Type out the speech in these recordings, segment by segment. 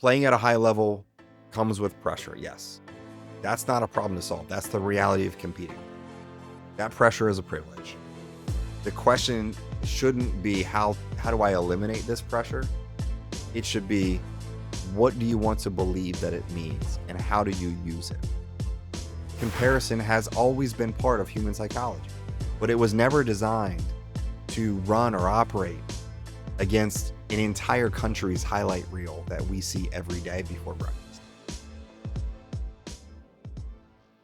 Playing at a high level comes with pressure, yes. That's not a problem to solve. That's the reality of competing. That pressure is a privilege. The question shouldn't be how do I eliminate this pressure? It should be, what do you want to believe that it means, and how do you use it? Comparison has always been part of human psychology, but it was never designed to run or operate against an entire country's highlight reel that we see every day before breakfast.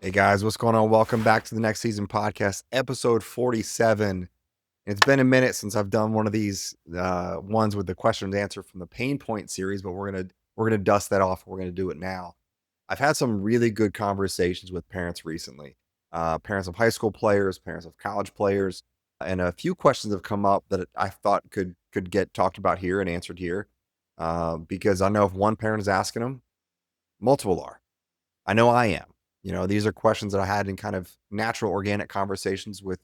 Hey guys, what's going on? Welcome back to the Next Season Podcast, episode 47. It's been a minute since I've done one of these ones with the question and answer from the Pain Point series, but we're gonna dust that off. We're gonna do it now. I've had some really good conversations with parents recently, parents of high school players, parents of college players, and a few questions have come up that I thought could get talked about here and answered here, because I know if one parent is asking them, multiple are. I know I am. These are questions that I had in kind of natural, organic conversations with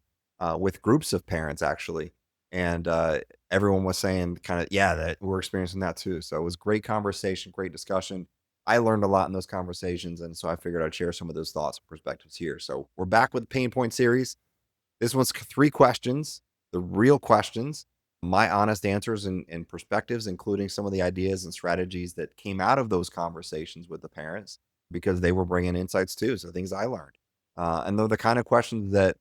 groups of parents actually, and everyone was saying kind of, yeah, that we're experiencing that too. So it was great conversation, great discussion. I learned a lot in those conversations, and so I figured I'd share some of those thoughts and perspectives here. So we're back with the Pain Point series. This one's 3 questions, the real questions, my honest answers and perspectives, including some of the ideas and strategies that came out of those conversations with the parents, because they were bringing insights too, so things I learned. And they're the kind of questions that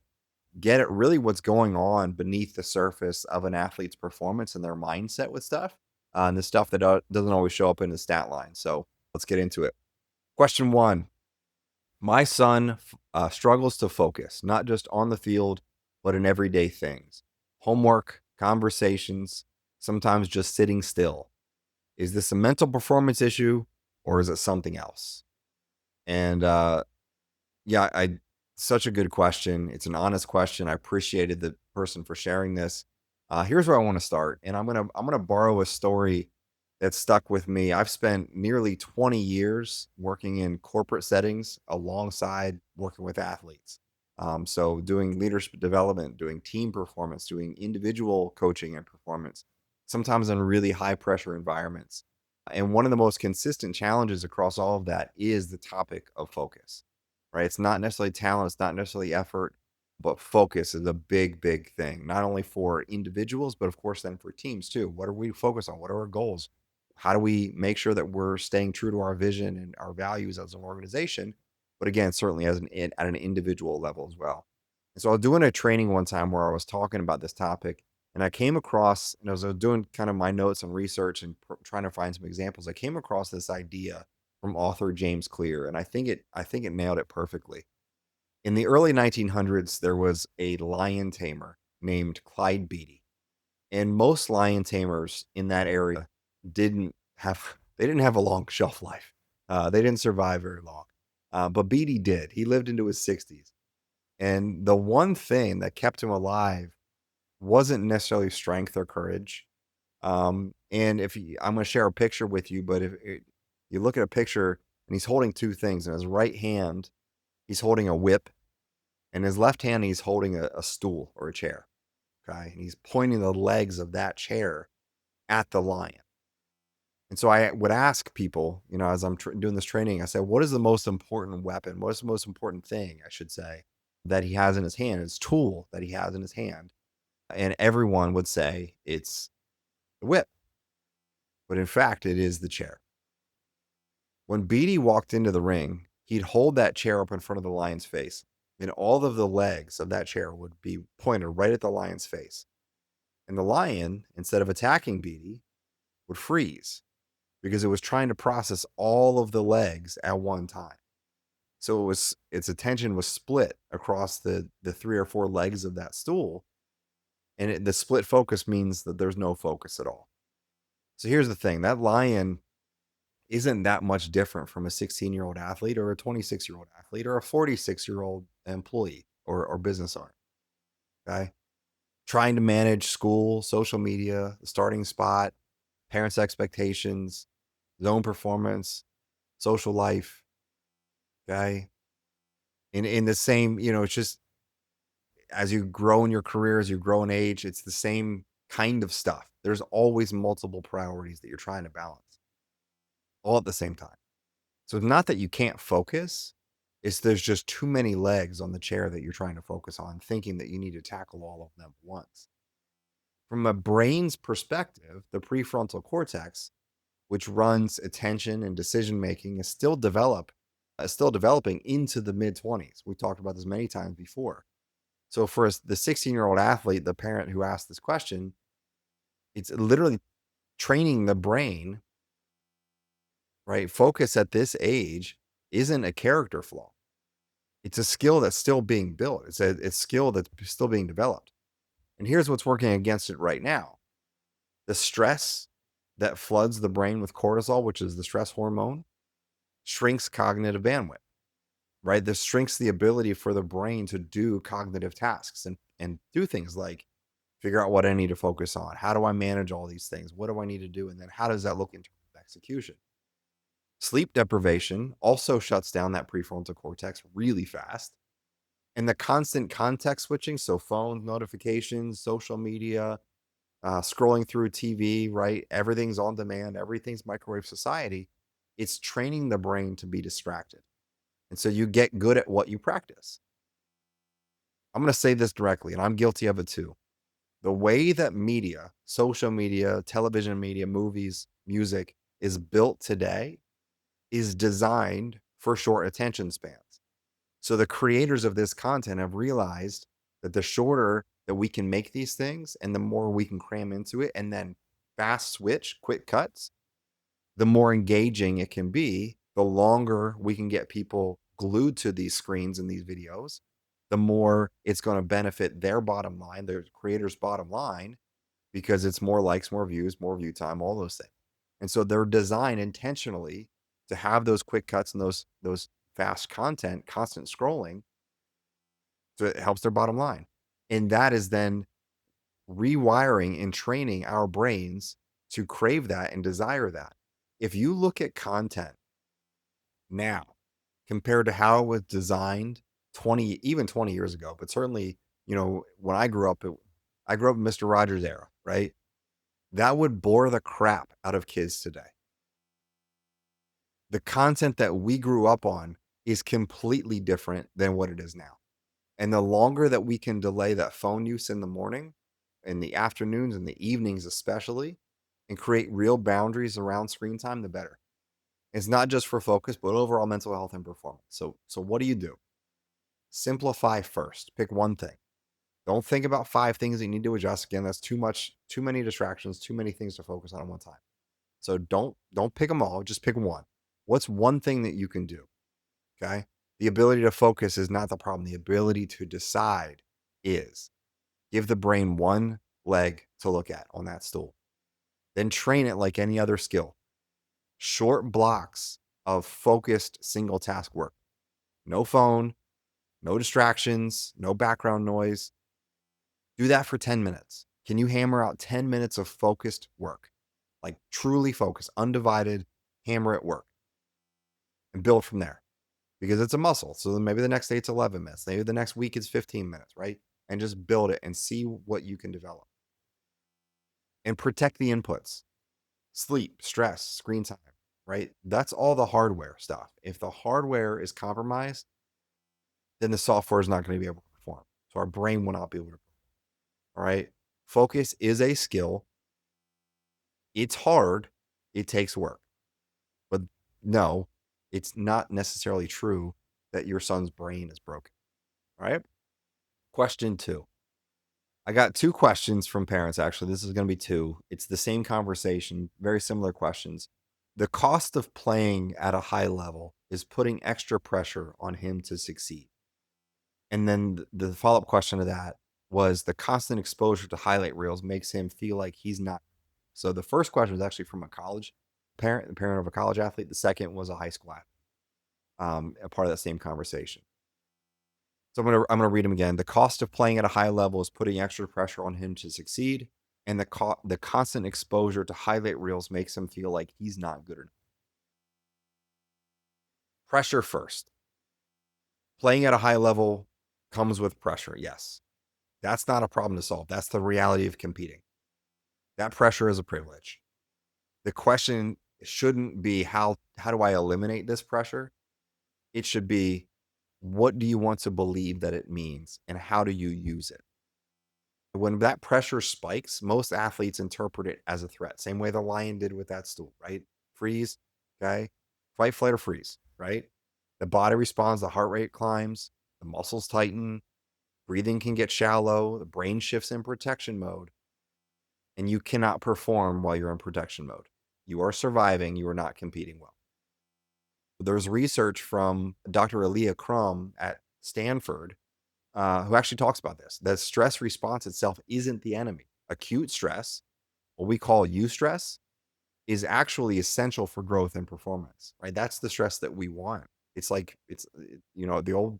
get at really what's going on beneath the surface of an athlete's performance and their mindset with stuff, and the stuff that doesn't always show up in the stat line. So let's get into it. Question 1. My son struggles to focus, not just on the field, but in everyday things. Homework, conversations, sometimes just sitting still. Is this a mental performance issue, or is it something else? And yeah, such a good question. It's an honest question. I appreciated the person for sharing this. Here's where I want to start, and I'm gonna borrow a story that stuck with me. I've spent nearly 20 years working in corporate settings alongside working with athletes. So doing leadership development, doing team performance, doing individual coaching and performance, sometimes in really high pressure environments. And one of the most consistent challenges across all of that is the topic of focus, right? It's not necessarily talent, it's not necessarily effort, but focus is a big, big thing, not only for individuals, but of course then for teams too. What are we focused on? What are our goals? How do we make sure that we're staying true to our vision and our values as an organization? But again, certainly at an individual level as well. And so I was doing a training one time where I was talking about this topic, and I came across, and as I was doing kind of my notes and research and trying to find some examples, I came across this idea from author James Clear, and I think it nailed it perfectly. In the early 1900s, there was a lion tamer named Clyde Beatty, and most lion tamers in that area didn't have a long shelf life. They didn't survive very long, but Beatty did. He lived into his 60s, and the one thing that kept him alive wasn't necessarily strength or courage. And I'm going to share a picture with you, but if you look at a picture and he's holding 2 things. In his right hand, he's holding a whip, and his left hand, he's holding a stool or a chair. Okay. And he's pointing the legs of that chair at the lion. And so I would ask people, as I'm doing this training, I said, what is the most important weapon? What is the most important thing, I should say, that he has in his hand, his tool that he has in his hand? And everyone would say it's the whip. But in fact, it is the chair. When Beatty walked into the ring, he'd hold that chair up in front of the lion's face, and all of the legs of that chair would be pointed right at the lion's face. And the lion, instead of attacking Beatty, would freeze because it was trying to process all of the legs at one time. So its attention was split across the 3 or 4 legs of that stool, and the split focus means that there's no focus at all. So here's the thing, that lion isn't that much different from a 16-year-old athlete or a 26-year-old athlete or a 46-year-old employee or business owner. Okay. Trying to manage school, social media, the starting spot, parents' expectations, zone performance, social life. Okay. In the same, it's just as you grow in your career, as you grow in age, it's the same kind of stuff. There's always multiple priorities that you're trying to balance. all at the same time. So it's not that you can't focus, it's there's just too many legs on the chair that you're trying to focus on, thinking that you need to tackle all of them at once. From a brain's perspective, the prefrontal cortex, which runs attention and decision making, still developing into the mid 20s. We've talked about this many times before. So for the 16-year-old athlete, the parent who asked this question, it's literally training the brain, right? Focus at this age isn't a character flaw. It's a skill that's still being built. It's a skill that's still being developed. And here's what's working against it right now. The stress that floods the brain with cortisol, which is the stress hormone, shrinks cognitive bandwidth, right? This shrinks the ability for the brain to do cognitive tasks and do things like figure out what I need to focus on. How do I manage all these things? What do I need to do? And then how does that look in terms of execution? Sleep deprivation also shuts down that prefrontal cortex really fast. And the constant context switching, so phone notifications, social media, scrolling through TV, right? Everything's on demand, everything's microwave society. It's training the brain to be distracted. And so you get good at what you practice. I'm going to say this directly, and I'm guilty of it too. The way that media, social media, television media, movies, music is built today is designed for short attention spans. So the creators of this content have realized that the shorter that we can make these things and the more we can cram into it and then fast switch, quick cuts, the more engaging it can be, the longer we can get people glued to these screens and these videos, the more it's going to benefit their bottom line, their creators' bottom line, because it's more likes, more views, more view time, all those things. And so they're designed intentionally to have those quick cuts and those fast content, constant scrolling, so it helps their bottom line. And that is then rewiring and training our brains to crave that and desire that. If you look at content now compared to how it was designed 20 years ago, but certainly, when I grew up, I grew up in Mr. Rogers' era, right? That would bore the crap out of kids today. The content that we grew up on is completely different than what it is now. And the longer that we can delay that phone use in the morning, in the afternoons, and the evenings especially, and create real boundaries around screen time, the better. It's not just for focus, but overall mental health and performance. So what do you do? Simplify first. Pick one thing. Don't think about 5 things that you need to adjust. Again, that's too many distractions, too many things to focus on at one time. So don't pick them all. Just pick one. What's one thing that you can do? Okay. The ability to focus is not the problem. The ability to decide is. Give the brain one leg to look at on that stool. Then train it like any other skill. Short blocks of focused single task work. No phone, no distractions, no background noise. Do that for 10 minutes. Can you hammer out 10 minutes of focused work? Like truly focus, undivided, hammer at work. And build from there. Because it's a muscle. So then maybe the next day it's 11 minutes. Maybe the next week it's 15 minutes, right? And just build it and see what you can develop. And protect the inputs. Sleep, stress, screen time, right? That's all the hardware stuff. If the hardware is compromised, then the software is not going to be able to perform. So our brain will not be able to perform. All right. Focus is a skill. It's hard. It takes work. But no, it's not necessarily true that your son's brain is broken. All right. Question 2. I got 2 questions from parents, actually. This is going to be 2. It's the same conversation, very similar questions. The cost of playing at a high level is putting extra pressure on him to succeed. And then the follow-up question to that was the constant exposure to highlight reels makes him feel like he's not. So the first question was actually from a college parent, the parent of a college athlete. The second was a high school athlete, a part of that same conversation. So I'm gonna read them again. The cost of playing at a high level is putting extra pressure on him to succeed, and the constant exposure to highlight reels makes him feel like he's not good enough. Pressure first. Playing at a high level comes with pressure, yes. That's not a problem to solve. That's the reality of competing. That pressure is a privilege. The question It shouldn't be how do I eliminate this pressure? It should be, what do you want to believe that it means and how do you use it? When that pressure spikes, most athletes interpret it as a threat. Same way the lion did with that stool, right? Freeze, okay? Fight, flight, or freeze, right? The body responds, the heart rate climbs, the muscles tighten, breathing can get shallow, the brain shifts in protection mode, and you cannot perform while you're in protection mode. You are surviving, you are not competing well. There's research from Dr. Aaliyah Crum at Stanford who actually talks about this. The stress response itself isn't the enemy. Acute stress, what we call eustress, is actually essential for growth and performance, right? That's the stress that we want. It's like, the old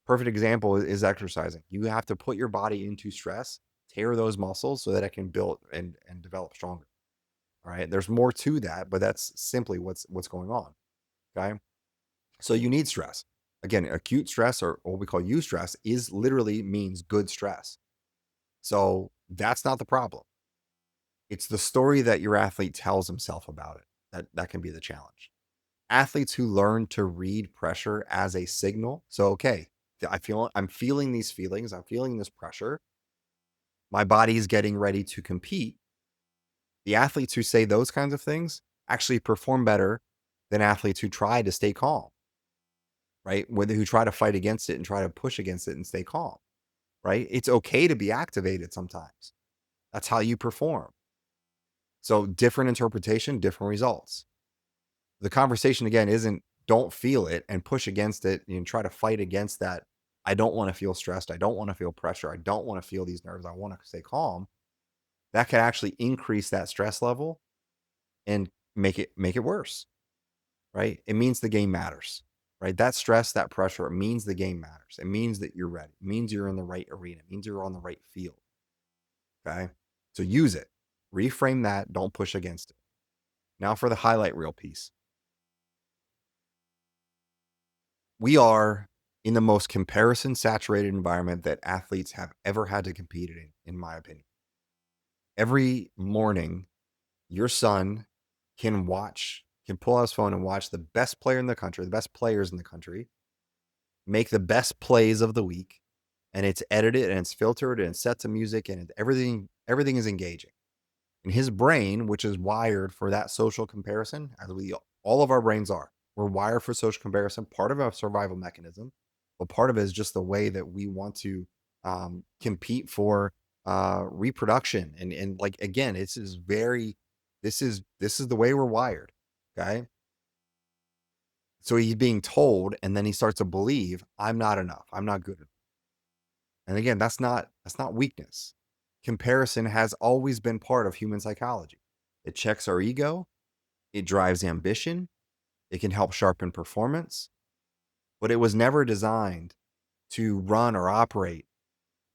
perfect example is exercising. You have to put your body into stress, tear those muscles so that it can build and develop stronger. All right. There's more to that, but that's simply what's going on. Okay. So you need stress. Again, acute stress, or what we call eustress, is literally means good stress. So that's not the problem. It's the story that your athlete tells himself about it that can be the challenge. Athletes who learn to read pressure as a signal. So, okay, I'm feeling these feelings, I'm feeling this pressure. My body is getting ready to compete. The athletes who say those kinds of things actually perform better than athletes who try to stay calm, right? Who try to fight against it and try to push against it and stay calm, right? It's okay to be activated sometimes. That's how you perform. So different interpretation, different results. The conversation again isn't don't feel it and push against it and try to fight against that. I don't want to feel stressed. I don't want to feel pressure. I don't want to feel these nerves. I want to stay calm. That could actually increase that stress level and make it worse, right? It means the game matters, right? That stress, that pressure, it means the game matters. It means that you're ready. It means you're in the right arena. It means you're on the right field. Okay. So use it. Reframe that. Don't push against it. Now for the highlight reel piece. We are in the most comparison saturated environment that athletes have ever had to compete in my opinion. Every morning, your son can pull out his phone and watch the best player in the country, the best players in the country, make the best plays of the week, and it's edited and it's filtered and it's set to music and everything is engaging. And his brain, which is wired for that social comparison, as all of our brains are, we're wired for social comparison, part of our survival mechanism, but part of it is just the way that we want to compete for reproduction. And like, again, this is the way we're wired. Okay. So he's being told, and then he starts to believe, I'm not enough. I'm not good enough. And again, that's not weakness. Comparison has always been part of human psychology. It checks our ego, it drives ambition, it can help sharpen performance, but it was never designed to run or operate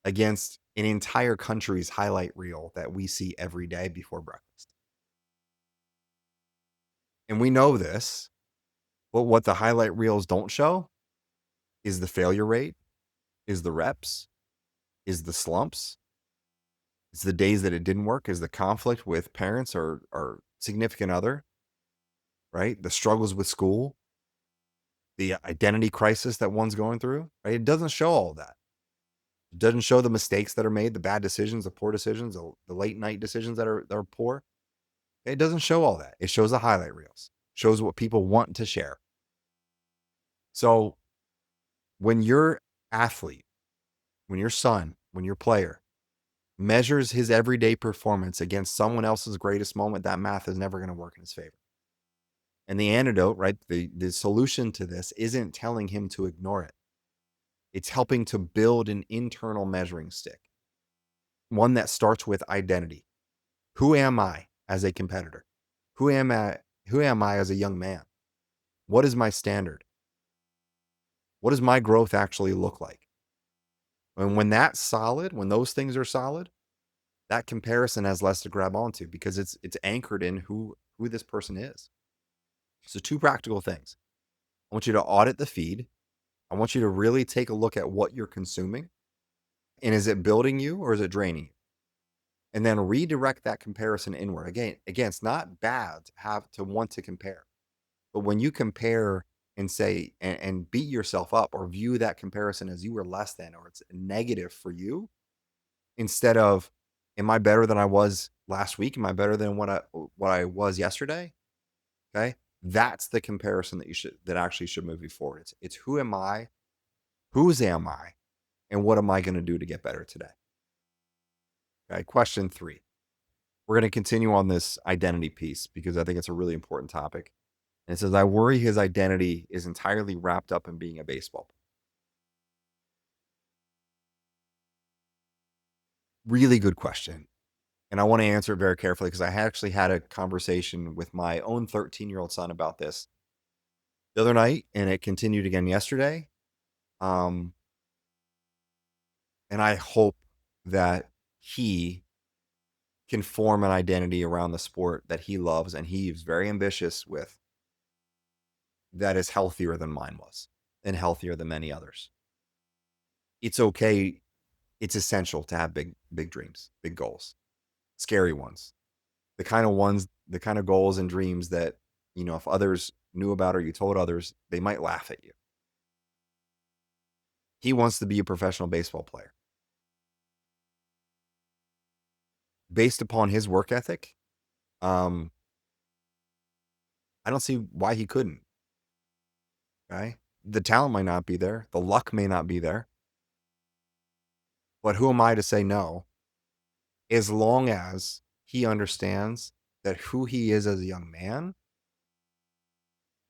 against an entire country's highlight reel that we see every day before breakfast. And we know this, but what the highlight reels don't show is the failure rate, is the reps, is the slumps, it's the days that it didn't work, is the conflict with parents or significant other, right? The struggles with school, the identity crisis that one's going through, right? It doesn't show all that. It doesn't show the mistakes that are made, the bad decisions, the poor decisions, the late night decisions that are poor. It doesn't show all that. It shows the highlight reels, shows what people want to share. So when your athlete, when your son, when your player measures his everyday performance against someone else's greatest moment, that math is never going to work in his favor. And the antidote, right? The solution to this isn't telling him to ignore it. It's helping to build an internal measuring stick, one that starts with identity. Who am I as a competitor? Who am I as a young man? What is my standard? What does my growth actually look like? And when that's solid, when those things are solid, that comparison has less to grab onto because it's anchored in who this person is. So two practical things. I want you to audit the feed. I want you to really take a look at what you're consuming. And is it building you or is it draining you? and then redirect that comparison inward. Again, it's not bad to have to want to compare, but when you compare and say and beat yourself up or view that comparison as you were less than or it's negative for you, instead of am I better than I was last week? Am I better than what I was yesterday? Okay. That's the comparison that actually should move you forward. It's who am I? Whose am I? And what am I going to do to get better today? Okay. Question 3. We're going to continue on this identity piece because I think it's a really important topic. And it says, I worry his identity is entirely wrapped up in being a baseball player. Really good question. And I want to answer it very carefully because I actually had a conversation with my own 13-year-old son about this the other night, and it continued again yesterday. Um, and I hope that he can form an identity around the sport that he loves and he is very ambitious with that is healthier than mine was and healthier than many others. It's okay. It's essential to have big dreams, big goals, scary ones, the kind of goals and dreams that, if others knew about or you told others, they might laugh at you. He wants to be a professional baseball player. Based upon his work ethic, I don't see why he couldn't. Okay. The talent might not be there. The luck may not be there. But who am I to say no? As long as he understands that who he is as a young man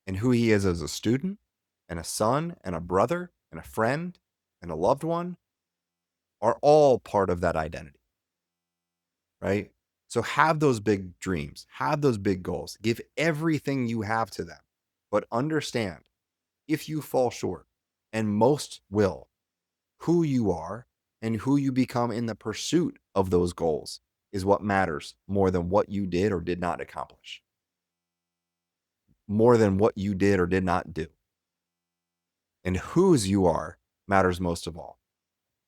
and who he is as a student and a son and a brother and a friend and a loved one are all part of that identity, right? So have those big dreams, have those big goals, give everything you have to them, but understand if you fall short, and most will, who you are and who you become in the pursuit of those goals is what matters more than what you did or did not accomplish, more than what you did or did not do. And whose you are matters most of all.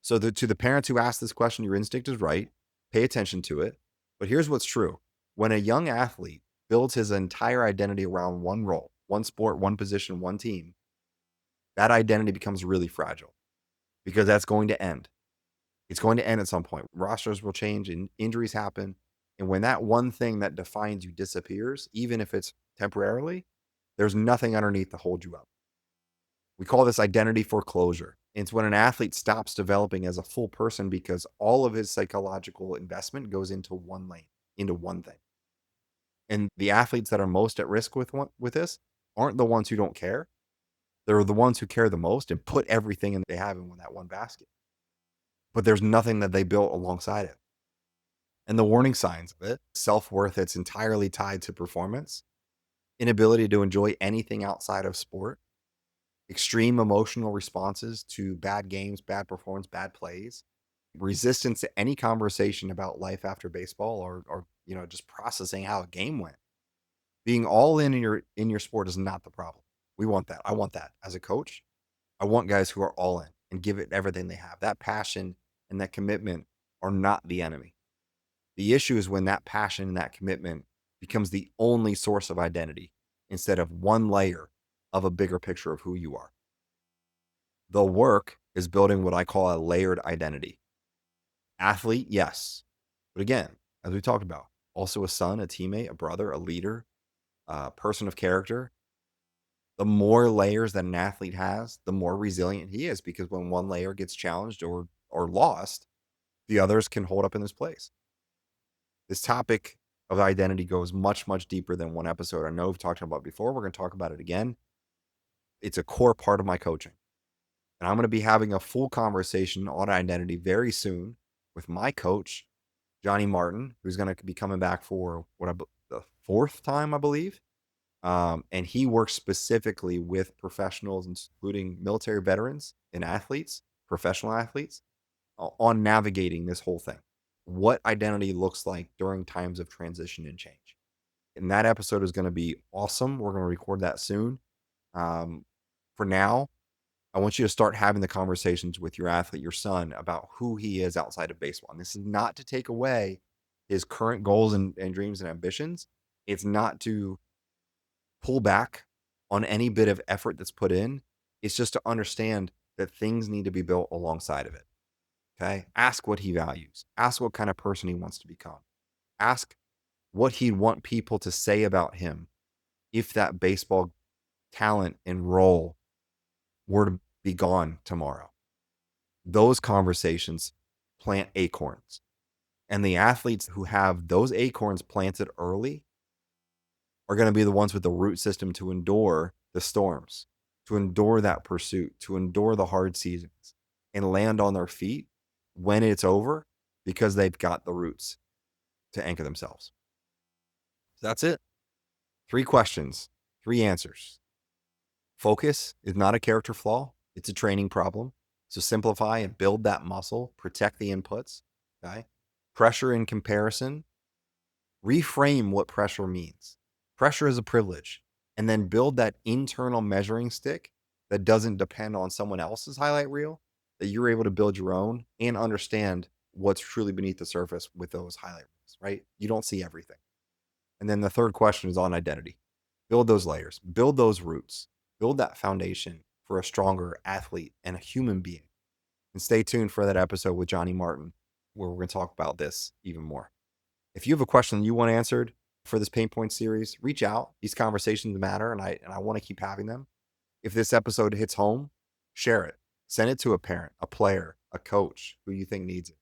So to the parents who ask this question, your instinct is right. Pay attention to it. But here's what's true. When a young athlete builds his entire identity around one role, one sport, one position, one team, that identity becomes really fragile because that's going to end. It's going to end at some point. Rosters will change and injuries happen. And when that one thing that defines you disappears, even if it's temporarily, there's nothing underneath to hold you up. We call this identity foreclosure. It's when an athlete stops developing as a full person because all of his psychological investment goes into one lane, into one thing. And the athletes that are most at risk with this aren't the ones who don't care. They're the ones who care the most and put everything they have in that one basket. But there's nothing that they built alongside it. And the warning signs of it, self-worth that's entirely tied to performance, inability to enjoy anything outside of sport, extreme emotional responses to bad games, bad performance, bad plays, resistance to any conversation about life after baseball or just processing how a game went. Being all in your sport is not the problem. We want that. I want that as a coach. I want guys who are all in and give it everything they have. That passion and that commitment are not the enemy. The issue is when that passion and that commitment becomes the only source of identity instead of one layer of a bigger picture of who you are. The work is building what I call a layered identity. Athlete, yes. But again, as we talked about, also a son, a teammate, a brother, a leader, a person of character. The more layers that an athlete has, the more resilient he is because when one layer gets challenged or lost, the others can hold up in this place. This topic of identity goes much, much deeper than one episode. I know we've talked about it before. We're going to talk about it again. It's a core part of my coaching. And I'm going to be having a full conversation on identity very soon with my coach, Johnny Martin, who's going to be coming back for the 4th time, I believe. And he works specifically with professionals, including military veterans and athletes, professional athletes, on navigating this whole thing. What identity looks like during times of transition and change. And that episode is going to be awesome. We're going to record that soon. For now, I want you to start having the conversations with your athlete, your son, about who he is outside of baseball. And this is not to take away his current goals and dreams and ambitions, it's not to pull back on any bit of effort that's put in. It's just to understand that things need to be built alongside of it. Okay. Ask what he values. Ask what kind of person he wants to become. Ask what he'd want people to say about him if that baseball talent and role were to be gone tomorrow. Those conversations plant acorns. And the athletes who have those acorns planted early are going to be the ones with the root system to endure the storms, to endure that pursuit, to endure the hard seasons and land on their feet when it's over because they've got the roots to anchor themselves. So that's it. 3 questions, 3 answers. Focus is not a character flaw. It's a training problem. So simplify and build that muscle, protect the inputs. Okay. Pressure in comparison. Reframe what pressure means. Pressure is a privilege. And then build that internal measuring stick that doesn't depend on someone else's highlight reel, that you're able to build your own and understand what's truly beneath the surface with those highlight reels, right? You don't see everything. And then the third question is on identity. Build those layers, build those roots, build that foundation for a stronger athlete and a human being. And stay tuned for that episode with Johnny Martin, where we're going to talk about this even more. If you have a question you want answered for this Pain Point series, reach out. These conversations matter, and I want to keep having them. If this episode hits home, share it. Send it to a parent, a player, a coach who you think needs it.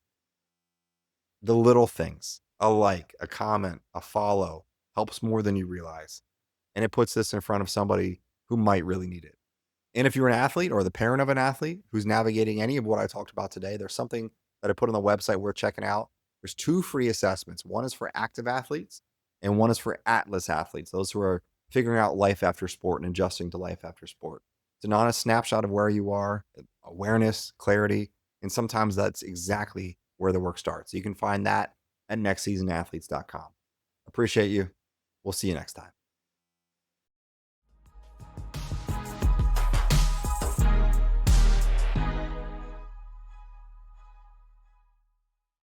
The little things, a like, a comment, a follow, helps more than you realize. And it puts this in front of somebody who might really need it. And if you're an athlete or the parent of an athlete who's navigating any of what I talked about today, there's something that I put on the website we're checking out. There's 2 free assessments. One is for active athletes and one is for Atlas athletes, those who are figuring out life after sport and adjusting to life after sport. It's an honest snapshot of where you are, awareness, clarity, and sometimes that's exactly where the work starts. You can find that at nextseasonathletes.com. Appreciate you. We'll see you next time.